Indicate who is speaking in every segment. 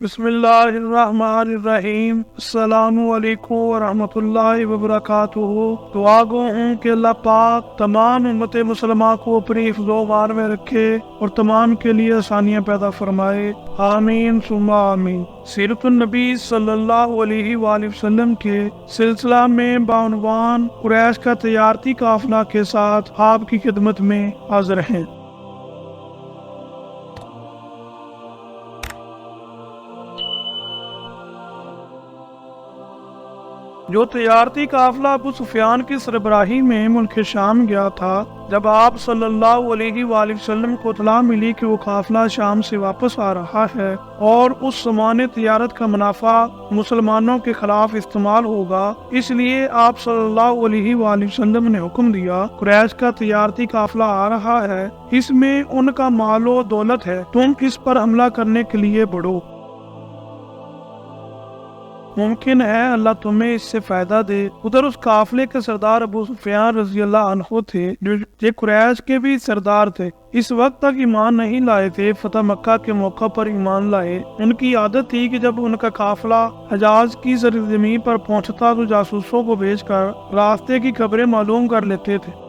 Speaker 1: بسم اللہ الرحمن الرحیم۔ السلام علیکم ورحمۃ اللہ وبرکاتہ۔ دعا گو ہوں کہ اللہ پاک تمام امت مسلمہ کو اپنی حفظ و امان میں رکھے اور تمام کے لیے آسانیاں پیدا فرمائے، آمین ثم آمین۔ سیرت النبی صلی اللہ علیہ وآلہ وسلم کے سلسلہ میں بعنوان قریش کا تجارتی قافلہ کے ساتھ آپ کی خدمت میں حاضر ہیں۔ جو تجارتی قافلہ ابو سفیان کی سربراہی میں ملک شام گیا تھا، جب آپ صلی اللہ علیہ وآلہ وسلم کو اطلاع ملی کہ وہ قافلہ شام سے واپس آ رہا ہے اور اس سامان تجارت کا منافع مسلمانوں کے خلاف استعمال ہوگا، اس لیے آپ صلی اللہ علیہ وآلہ وسلم نے حکم دیا، قریش کا تجارتی قافلہ آ رہا ہے، اس میں ان کا مال و دولت ہے، تم اس پر حملہ کرنے کے لیے بڑھو، ممکن ہے اللہ تمہیں اس سے فائدہ دے۔ ادھر اس قافلے کے سردار ابو سفیان رضی اللہ عنہ تھے، جو قریش کے بھی سردار تھے، اس وقت تک ایمان نہیں لائے تھے، فتح مکہ کے موقع پر ایمان لائے۔ ان کی عادت تھی کہ جب ان کا قافلہ حجاز کی سرزمین پر پہنچتا تو جاسوسوں کو بھیج کر راستے کی خبریں معلوم کر لیتے تھے۔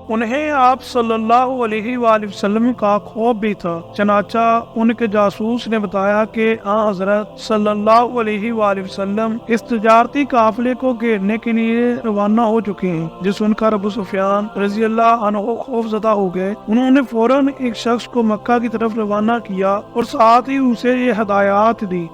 Speaker 1: انہیں آپ صلی اللہ علیہ وآلہ وسلم کا خوف بھی تھا، چنانچہ ان کے جاسوس نے بتایا کہ حضرت صلی اللہ علیہ وآلہ وسلم اس تجارتی قافلے کو گھیرنے کے لیے روانہ ہو چکے ہیں، جس سن کر ابو سفیان رضی اللہ عنہ خوف زدہ ہو گئے۔ انہوں نے فوراً ایک شخص کو مکہ کی طرف روانہ کیا اور ساتھ ہی اسے یہ ہدایات دی،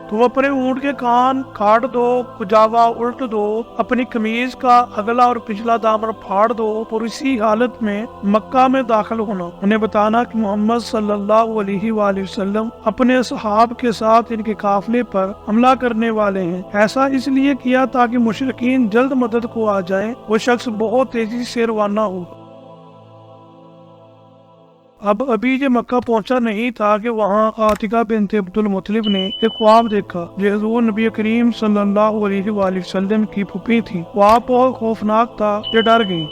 Speaker 1: تو اپنے اونٹ کے کان کاٹ دو، کجاوا الٹ دو، اپنی قمیض کا اگلا اور پچھلا دامن پھاڑ دو اور اسی حالت میں مکہ میں داخل ہونا۔ انہیں بتانا کہ محمد صلی اللہ علیہ وآلہ وسلم اپنے اصحاب کے ساتھ ان کے قافلے پر حملہ کرنے والے ہیں۔ ایسا اس لیے کیا تاکہ مشرکین جلد مدد کو آ جائیں۔ وہ شخص بہت تیزی سے روانہ ہو۔ اب ابھی یہ مکہ پہنچا نہیں تھا کہ وہاں عاتقہ بنت عبد المطلب نے ایک خواب دیکھا، جو حضور نبی کریم صلی اللہ علیہ وآلہ وسلم کی پھوپھی تھی۔ خواب بہت خوفناک تھا، یہ ڈر گئی۔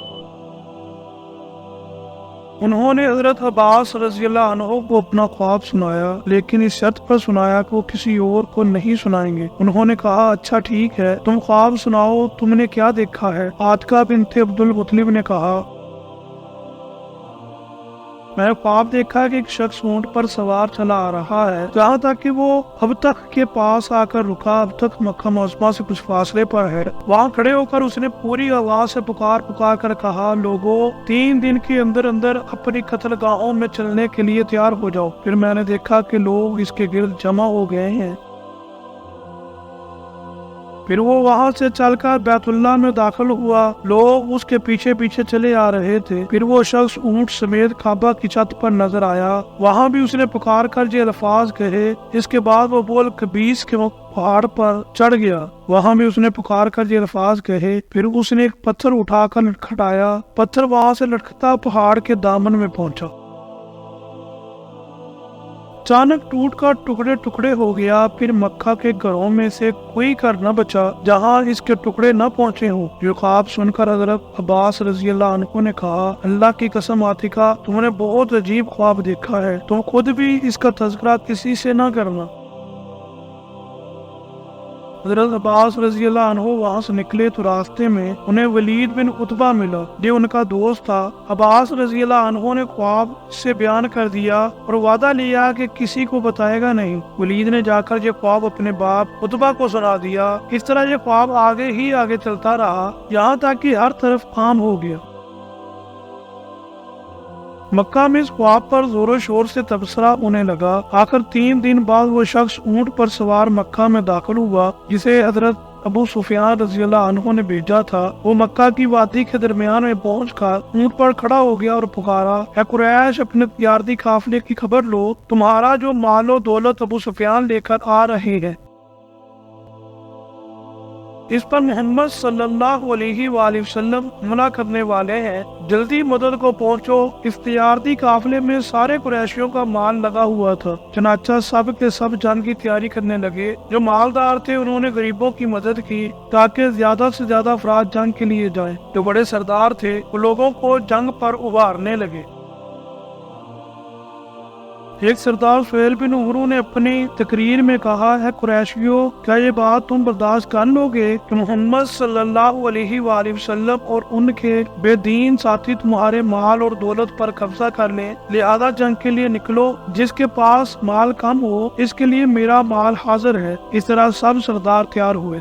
Speaker 1: انہوں نے حضرت عباس رضی اللہ عنہ کو اپنا خواب سنایا، لیکن اس شرط پر سنایا کہ وہ کسی اور کو نہیں سنائیں گے۔ انہوں نے کہا، اچھا ٹھیک ہے، تم خواب سناؤ، تم نے کیا دیکھا ہے؟ عاتقہ بنت عبد المطلب نے کہا، میں نے خواب دیکھا کہ ایک شخص اونٹ پر سوار چلا آ رہا ہے، جہاں تک کہ وہ اب تک کے پاس آ کر رکا، اب تک مکہ معظمہ سے کچھ فاصلے پر ہے۔ وہاں کھڑے ہو کر اس نے پوری آواز سے پکار کر کہا، لوگوں، 3 دن کے اندر اندر اپنی قتل گاہوں میں چلنے کے لیے تیار ہو جاؤ۔ پھر میں نے دیکھا کہ لوگ اس کے گرد جمع ہو گئے ہیں۔ پھر وہ وہاں سے چل کر بیت اللہ میں داخل ہوا، لوگ اس کے پیچھے پیچھے چلے آ رہے تھے۔ پھر وہ شخص اونٹ سمیت کعبہ کی چھت پر نظر آیا، وہاں بھی اس نے پکار کر یہ الفاظ کہے۔ اس کے بعد وہ بول قبیس کے پہاڑ پر چڑھ گیا، وہاں بھی اس نے پکار کر یہ الفاظ کہے۔ پھر اس نے ایک پتھر اٹھا کر لٹکھٹایا، پتھر وہاں سے لٹکتا پہاڑ کے دامن میں پہنچا، اچانک ٹوٹ کر ٹکڑے ٹکڑے ہو گیا۔ پھر مکہ کے گھروں میں سے کوئی گھر نہ بچا جہاں اس کے ٹکڑے نہ پہنچے ہوں۔ یہ خواب سن کر حضرت عباس رضی اللہ عنہ نے کہا، اللہ کی قسم عاتقہ، تم نے بہت عجیب خواب دیکھا ہے، تم خود بھی اس کا تذکرہ کسی سے نہ کرنا۔ حضرت عباس رضی اللہ عنہ وہاں سے نکلے تو راستے میں انہیں ولید بن عتبہ ملا، جو ان کا دوست تھا۔ عباس رضی اللہ عنہ نے خواب سے بیان کر دیا اور وعدہ لیا کہ کسی کو بتائے گا نہیں۔ ولید نے جا کر یہ خواب اپنے باپ عتبہ کو سنا دیا۔ اس طرح یہ خواب آگے ہی آگے چلتا رہا، یہاں تک کہ ہر طرف عام ہو گیا۔ مکہ میں اس خواب پر زور و شور سے تبصرہ ہونے لگا۔ آخر 3 دن بعد وہ شخص اونٹ پر سوار مکہ میں داخل ہوا، جسے حضرت ابو سفیان رضی اللہ عنہ نے بھیجا تھا۔ وہ مکہ کی وادی کے درمیان میں پہنچ کر اونٹ پر کھڑا ہو گیا اور پکارا، اے قریش، اپنے تجارتی قافلے کی خبر لو، تمہارا جو مال و دولت ابو سفیان لے کر آ رہے ہیں، اس پر محمد صلی اللہ علیہ وآلہ وسلم حملہ کرنے والے ہیں، جلدی مدد کو پہنچو۔ اس تجارتی قافلے میں سارے قریشیوں کا مال لگا ہوا تھا، چنانچہ سب کے سب جنگ کی تیاری کرنے لگے۔ جو مالدار تھے انہوں نے غریبوں کی مدد کی تاکہ زیادہ سے زیادہ افراد جنگ کے لیے جائیں۔ جو بڑے سردار تھے وہ لوگوں کو جنگ پر ابھارنے لگے۔ ایک سردار سہیل بن عمرو نے اپنی تقریر میں کہا ہے قریشیوں کیا یہ بات تم برداشت کر لو گے کہ محمد صلی اللہ علیہ وآلہ وسلم اور ان کے بے دین ساتھی تمہارے مال اور دولت پر قبضہ کر لیں، لہذا جنگ کے لیے نکلو، جس کے پاس مال کم ہو اس کے لیے میرا مال حاضر ہے۔ اس طرح سب سردار تیار ہوئے،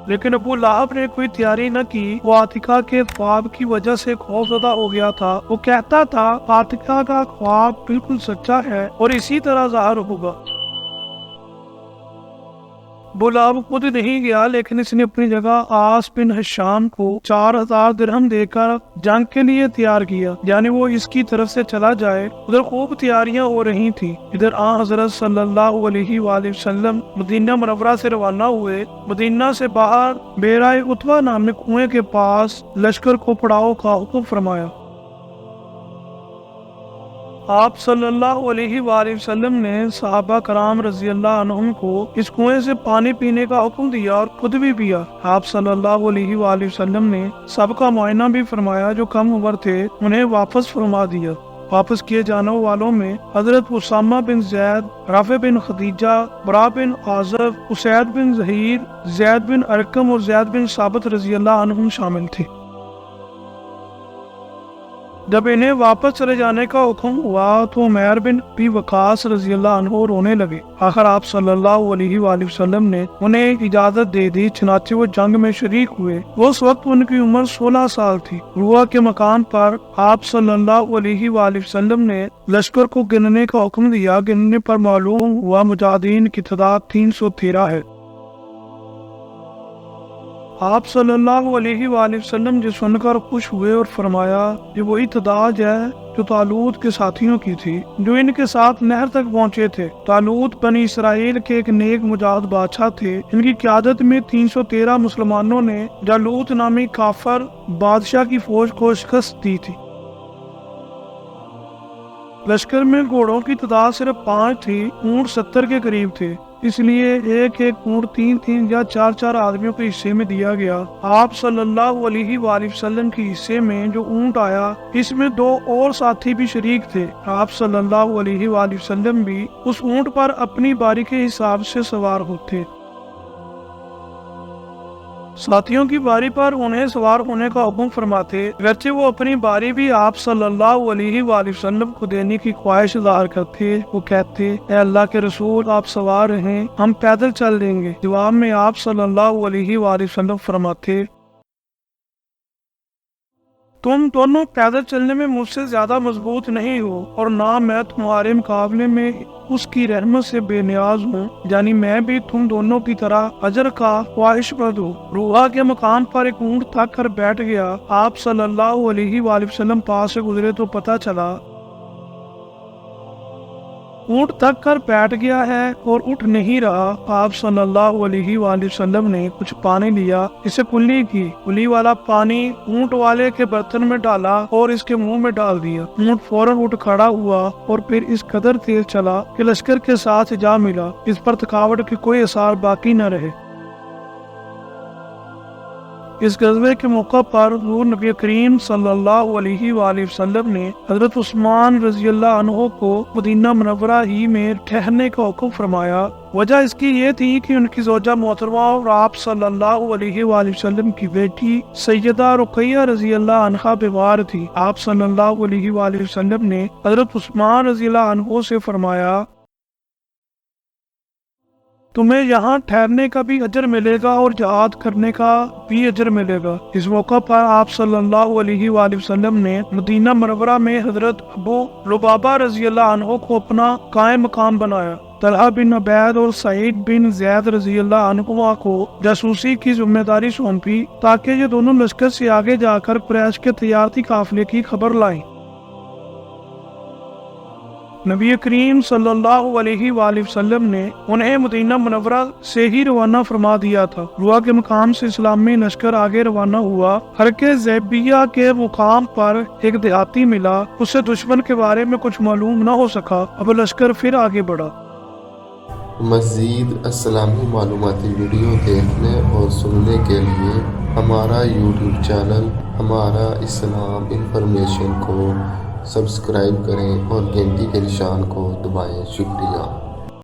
Speaker 1: لیکن ابو لہب نے کوئی تیاری نہ کی۔ وہ عاتقہ کے خواب کی وجہ سے خوف زدہ ہو گیا تھا۔ وہ کہتا تھا عاتقہ کا خواب بالکل سچا ہے اور اسی طرح ظاہر ہوگا۔ ابو لہب خود نہیں گیا، لیکن اس نے اپنی جگہ عاص بن ہشام کو 4000 درہم دے کر جنگ کے لیے تیار کیا، یعنی وہ اس کی طرف سے چلا جائے۔ ادھر خوب تیاریاں ہو رہی تھی، ادھر آن حضرت صلی اللہ علیہ وآلہ وسلم مدینہ منورہ سے روانہ ہوئے۔ مدینہ سے باہر بیرائے اتوا نامک کنویں کے پاس لشکر کو پڑاؤ کا حکم فرمایا۔ آپ صلی اللہ علیہ وآلہ وسلم نے صحابہ کرام رضی اللہ عنہم کو اس کنویں سے پانی پینے کا حکم دیا اور خود بھی پیا۔ آپ صلی اللہ علیہ وآلہ وسلم نے سب کا معائنہ بھی فرمایا، جو کم عمر تھے انہیں واپس فرما دیا۔ واپس کیے جانے والوں میں حضرت اسامہ بن زید، رافع بن خدیجہ، برا بن عازب، اسید بن ظہیر، زید بن ارقم اور زید بن ثابت رضی اللہ عنہم شامل تھے۔ جب انہیں واپس چلے جانے کا حکم ہوا تو عمیر بن ابی وقاص رضی اللہ عنہ رونے لگے۔ آخر آپ صلی اللہ علیہ وآلہ وسلم نے انہیں اجازت دے دی، چنانچہ وہ جنگ میں شریک ہوئے۔ وہ اس وقت ان کی عمر 16 سال تھی۔ روح کے مکان پر آپ صلی اللہ علیہ وآلہ وسلم نے لشکر کو گننے کا حکم دیا۔ گننے پر معلوم ہوا مجاہدین کی تعداد 313 ہے۔ آپ صلی اللہ علیہ وآلہ وسلم جو سن کر خوش ہوئے اور فرمایا یہ وہی تعداد ہے جو طالوت کے ساتھیوں کی تھی، جو ان کے ساتھ نہر تک پہنچے تھے۔ طالوت بنی اسرائیل کے ایک نیک مجاہد بادشاہ تھے۔ ان کی قیادت میں 313 مسلمانوں نے جالوت نامی کافر بادشاہ کی فوج کو شکست دی تھی۔ لشکر میں گھوڑوں کی تعداد صرف 5 تھی، اونٹ 70 کے قریب تھے، اس لیے ایک اونٹ 3 یا 4 آدمیوں کے حصے میں دیا گیا۔ آپ صلی اللہ علیہ وآلہ وسلم کے حصے میں جو اونٹ آیا اس میں 2 اور ساتھی بھی شریک تھے۔ آپ صلی اللہ علیہ وآلہ وسلم بھی اس اونٹ پر اپنی باری کے حساب سے سوار ہوتے۔ ساتھیوں کی باری پر انہیں سوار ہونے کا حکم فرماتے، اگرچہ وہ اپنی باری بھی آپ صلی اللہ علیہ وآلہ وسلم کو دینے کی خواہش ظاہر کرتے۔ وہ کہتے اے اللہ کے رسول آپ سوار رہیں، ہم پیدل چل دیں گے۔ جواب میں آپ صلی اللہ علیہ وآلہ وسلم فرماتے تم دونوں پیدل چلنے میں مجھ سے زیادہ مضبوط نہیں ہو اور نہ میں تمہارے مقابلے میں اس کی رحمت سے بے نیاز ہوں، یعنی میں بھی تم دونوں کی طرح اجر کا خواہش مند ہوں۔ روحا کے مقام پر ایک اونٹ تھک کر بیٹھ گیا۔ آپ صلی اللہ علیہ وآلہ وسلم پاس سے گزرے تو پتہ چلا اونٹ تھک کر بیٹھ گیا ہے اور اٹھ نہیں رہا۔ آپ صلی اللہ علیہ وآلہ وسلم نے کچھ پانی لیا، اسے کلی کی، کلی والا پانی اونٹ والے کے برتن میں ڈالا اور اس کے منہ میں ڈال دیا۔ اونٹ فوراً اٹھ کھڑا ہوا اور پھر اس قدر تیز چلا کہ لشکر کے ساتھ جا ملا، اس پر تھکاوٹ کی کوئی اثار باقی نہ رہے۔ اس غزوے کے موقع پر حضور نبی کریم صلی اللہ علیہ وآلہ وسلم نے حضرت عثمان رضی اللہ عنہ کو مدینہ منورہ ہی میں ٹھہرنے کا حکم فرمایا۔ وجہ اس کی یہ تھی کہ ان کی زوجہ محترمہ اور آپ صلی اللہ علیہ وآلہ وسلم کی بیٹی سیدہ رقیہ رضی اللہ عنہا بیمار تھی۔ آپ صلی اللہ علیہ وآلہ وسلم نے حضرت عثمان رضی اللہ عنہ سے فرمایا تمہیں یہاں ٹھہرنے کا بھی اجر ملے گا اور جہاد کرنے کا بھی اجر ملے گا۔ اس موقع پر آپ صلی اللہ علیہ وآلہ وسلم نے مدینہ منورہ میں حضرت ابو لبابہ رضی اللہ عنہ کو اپنا قائم مقام بنایا۔ طلحہ بن عبید اور سعید بن زید رضی اللہ عنہما کو جاسوسی کی ذمہ داری سونپی تاکہ یہ دونوں لشکر سے آگے جا کر قریش کے تجارتی قافلے کی خبر لائیں۔ نبی کریم صلی اللہ علیہ وآلہ وسلم نے انہیں مدینہ منورہ سے ہی روانہ فرما دیا تھا۔ روح کے مقام سے اسلامی لشکر آگے روانہ ہوا۔ حرکہ زیبیہ کے مقام پر ایک دیہاتی ملا، اس سے دشمن کے بارے میں کچھ معلوم نہ ہو سکا۔ اب لشکر پھر آگے بڑھا۔
Speaker 2: مزید اسلامی معلوماتی ویڈیو دیکھنے اور سننے کے لیے ہمارا یوٹیوب چینل ہمارا اسلام انفارمیشن کو سبسکرائب کریں اور گھنٹی کے نشان کو دبائیں۔ شکریہ۔